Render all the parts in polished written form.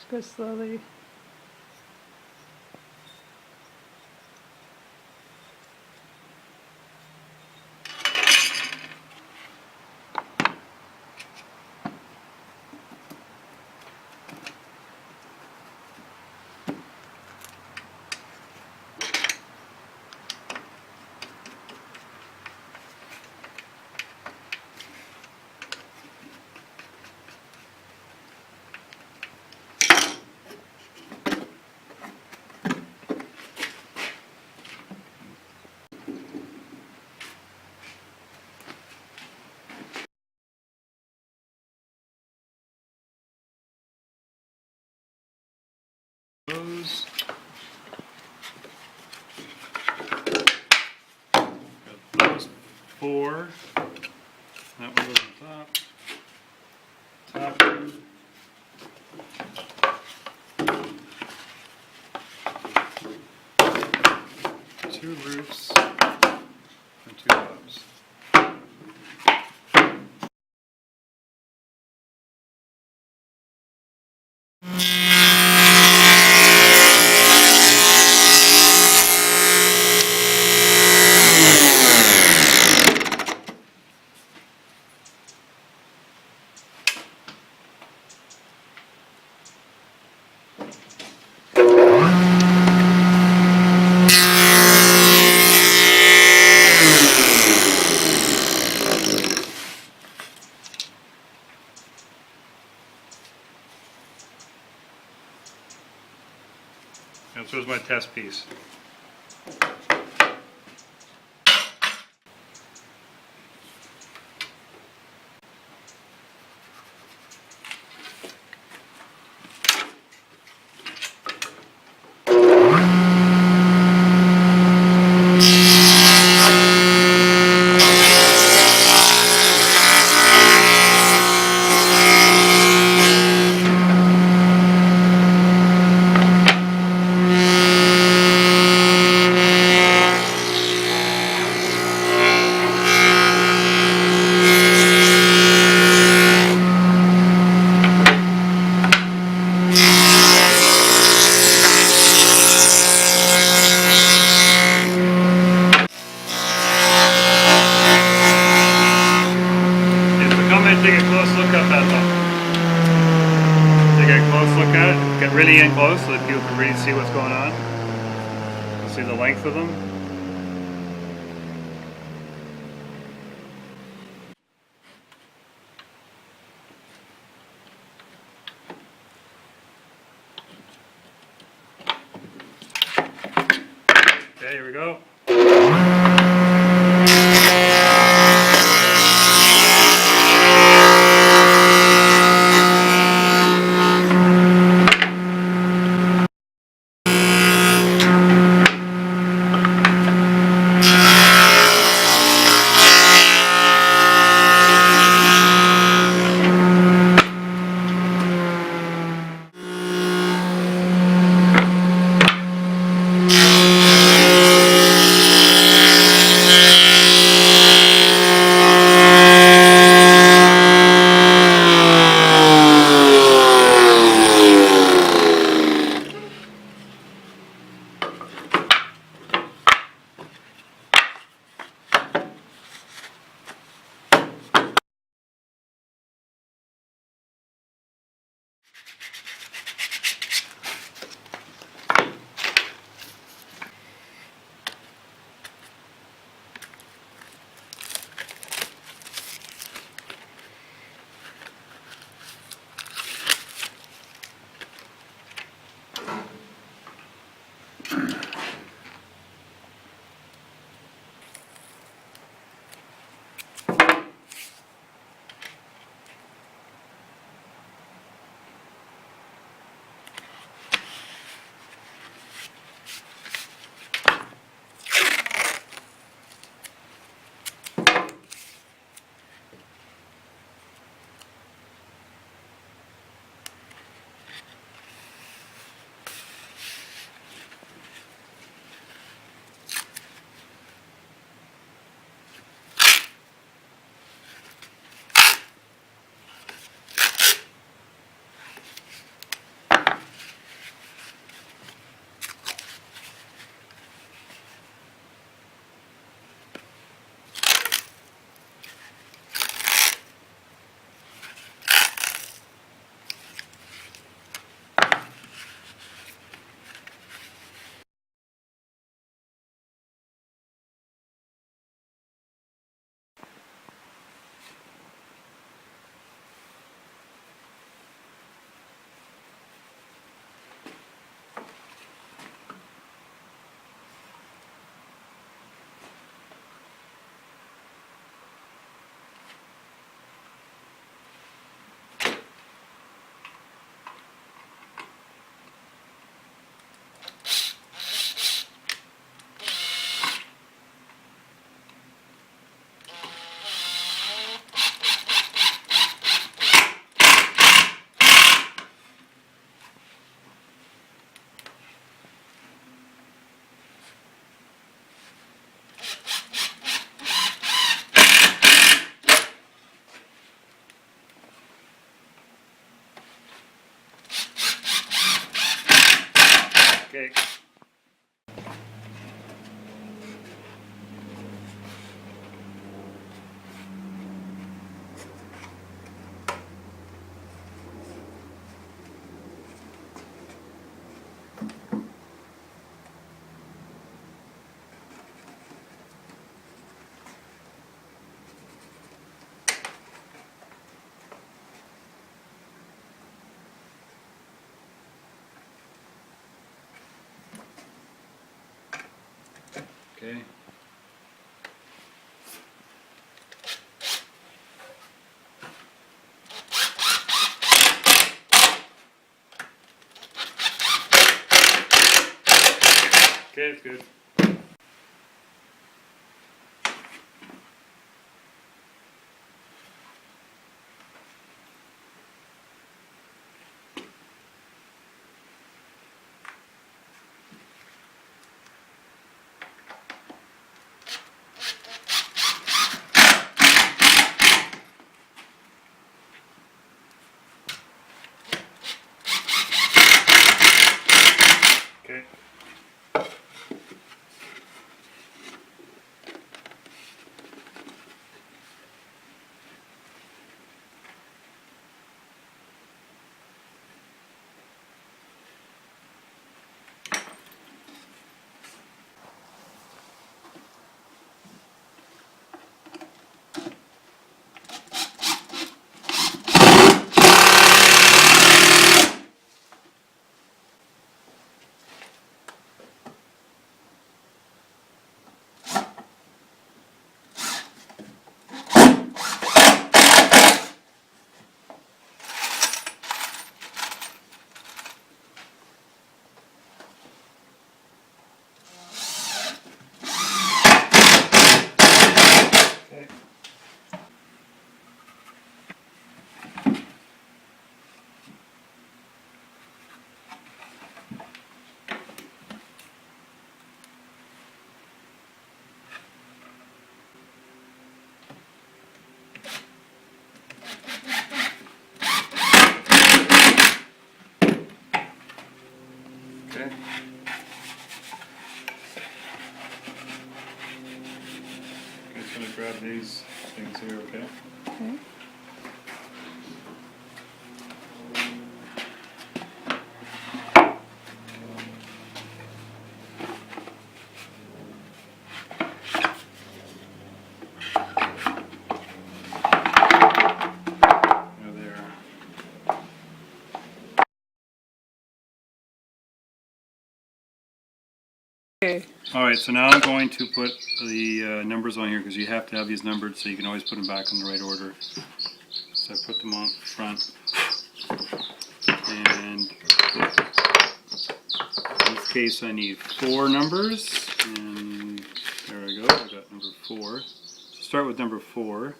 Just go slowly. Those. Got those 4. That one goes on top. Top one. 2 roofs and 2 hubs. And so is my test piece. Take a close look at that though. Take a close look at it. Get really in close so that people can really see what's going on. See the length of them. Okay, here we go. Okay. Okay. Okay, it's good. Okay. Okay. Okay. I'm just gonna grab these things here, okay? Okay. There they are. Okay. Alright, so now I'm going to put the numbers on here because you have to have these numbered so you can always put them back in the right order. So I put them on front. And in this case I need 4 numbers. And there I go, I got number 4. So start with number 4.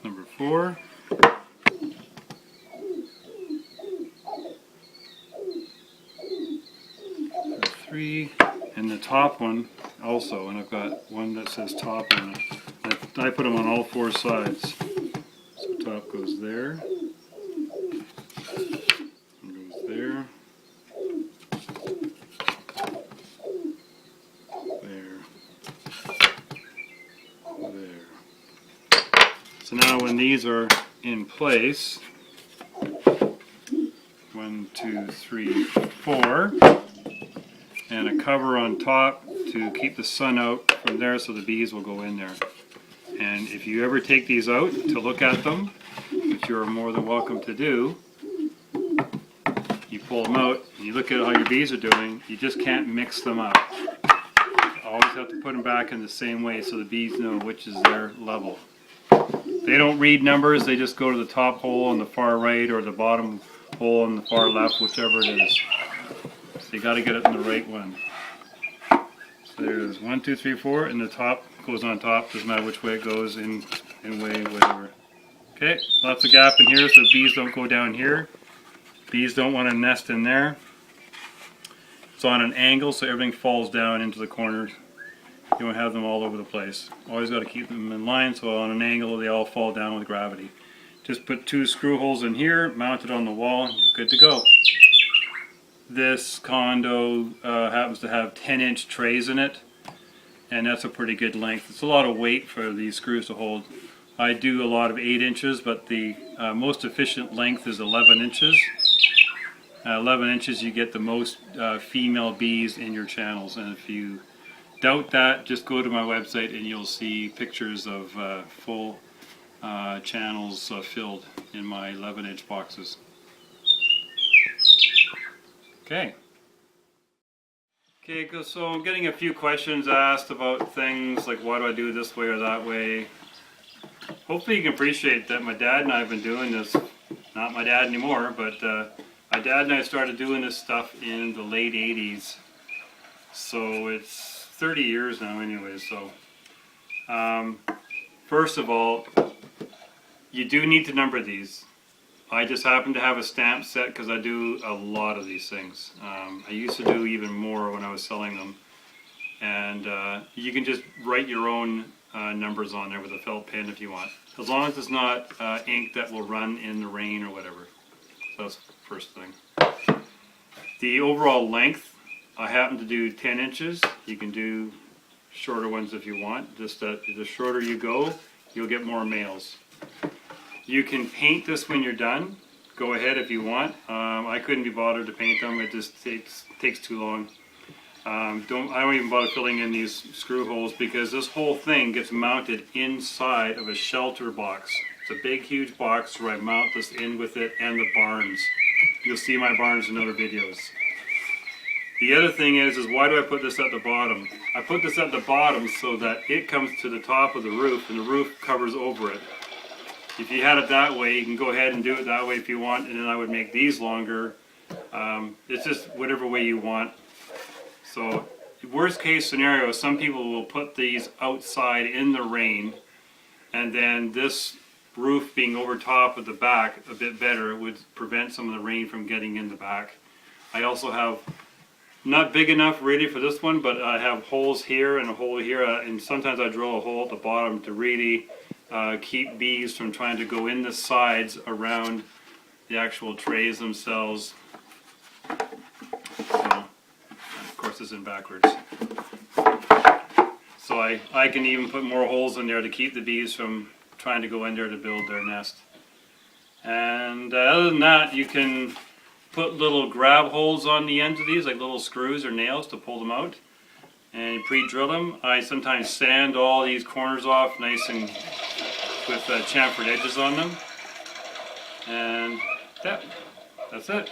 Number 4. Number 3. And the top one also, and I've got one that says top on it. I put them on all 4 sides. So top goes there. And goes there. There. There. So now when these are in place, 1, 2, 3, 4, and a cover on top to keep the sun out from there so the bees will go in there. And if you ever take these out to look at them, which you are more than welcome to do, you pull them out and you look at how your bees are doing, you just can't mix them up. You always have to put them back in the same way so the bees know which is their level. They don't read numbers, they just go to the top hole on the far right or the bottom hole on the far left, whichever it is. So you got to get it in the right one. So there's 1, 2, 3, 4, and the top goes on top. Doesn't matter which way it goes, in way, whatever. Okay, lots of gap in here so bees don't go down here. Bees don't want to nest in there. It's on an angle so everything falls down into the corners. You don't have them all over the place. Always got to keep them in line so on an angle they all fall down with gravity. Just put 2 screw holes in here, mount it on the wall, and you're good to go. This condo happens to have 10-inch trays in it, and that's a pretty good length. It's a lot of weight for these screws to hold. I do a lot of 8 inches, but the most efficient length is 11 inches. 11 inches, you get the most female bees in your channels, and if you doubt that, just go to my website and you'll see pictures of full channels filled in my 11-inch boxes. Okay, so I'm getting a few questions asked about things like why do I do it this way or that way. Hopefully you can appreciate that my dad and I have been doing this, not my dad anymore, but my dad and I started doing this stuff in the late 80s. So it's 30 years now anyway. So first of all, you do need to number these. I just happen to have a stamp set because I do a lot of these things. I used to do even more when I was selling them. And you can just write your own numbers on there with a felt pen if you want. As long as it's not ink that will run in the rain or whatever. So that's the first thing. The overall length, I happen to do 10 inches. You can do shorter ones if you want. Just that the shorter you go, you'll get more males. You can paint this when you're done. Go ahead if you want. I couldn't be bothered to paint them. It just takes too long. I don't even bother filling in these screw holes because this whole thing gets mounted inside of a shelter box. It's a big huge box where I mount this in with it and the barns. You'll see my barns in other videos. The other thing is why do I put this at the bottom? I put this at the bottom so that it comes to the top of the roof and the roof covers over it. If you had it that way, you can go ahead and do it that way if you want, and then I would make these longer. It's just whatever way you want. So, worst case scenario, some people will put these outside in the rain, and then this roof being over top of the back a bit better would prevent some of the rain from getting in the back. I also have, not big enough really for this one, but I have holes here and a hole here, and sometimes I drill a hole at the bottom to really keep bees from trying to go in the sides around the actual trays themselves. So, of course it's in backwards. So I can even put more holes in there to keep the bees from trying to go in there to build their nest. And other than that, you can put little grab holes on the ends of these, like little screws or nails to pull them out. And you pre-drill them. I sometimes sand all these corners off nice and with chamfered edges on them. And that's it.